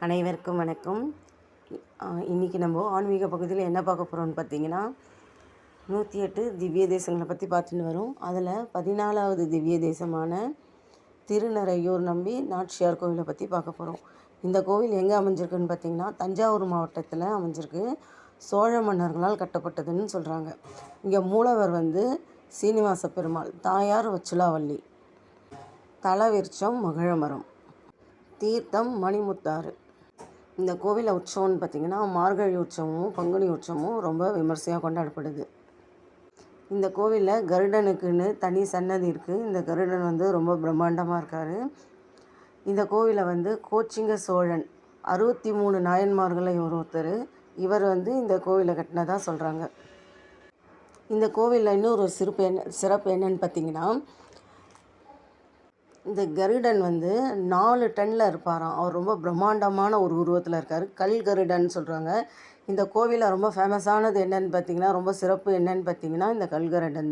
அனைவருக்கும் வணக்கம். இன்றைக்கி நம்ம ஆன்மீக பகுதியில் என்ன பார்க்க போகிறோம்னு பார்த்தீங்கன்னா 108 திவ்ய தேசங்களை பற்றி பார்த்துட்டு வரோம். அதில் 14வது திவ்ய தேசமான திருநறையூர் நம்பி நாச்சியார் கோவிலை பற்றி பார்க்க போகிறோம். இந்த கோவில் எங்கே அமைஞ்சிருக்குன்னு பார்த்திங்கன்னா தஞ்சாவூர் மாவட்டத்தில் அமைஞ்சிருக்கு. சோழ மன்னர்களால் கட்டப்பட்டதுன்னு சொல்கிறாங்க. இங்கே மூலவர் சீனிவாச பெருமாள், தாயார் வச்சுலாவள்ளி, தலவிருட்சம் மகிழமரம், தீர்த்தம் மணிமுத்தாறு. இந்த கோவிலில் உற்சவம்னு பார்த்திங்கன்னா மார்கழி உற்சவமும் பங்குனி உற்சவமும் ரொம்ப விமர்சையாக கொண்டாடப்படுது. இந்த கோவிலில் கருடனுக்குன்னு தனி சன்னதி இருக்குது. இந்த கருடன் ரொம்ப பிரம்மாண்டமாக இருக்கார். இந்த கோவிலை கோச்சிங்க சோழன் 63 நாயன்மார்களை ஒருத்தர். இவர் இந்த கோவிலை கட்டினதாக சொல்கிறாங்க. இந்த கோவிலில் இன்னொரு சிறப்பு என்னன்னு பார்த்திங்கன்னா, இந்த கருடன் 4 டன்னில் இருப்பாராம். அவர் ரொம்ப பிரம்மாண்டமான ஒரு உருவத்தில் இருக்கார். கல் கருடன் சொல்கிறாங்க. இந்த கோவிலில் ரொம்ப ஃபேமஸானது என்னென்னு பார்த்திங்கன்னா, ரொம்ப சிறப்பு என்னென்னு பார்த்திங்கன்னா இந்த கல் கருடன் தான்.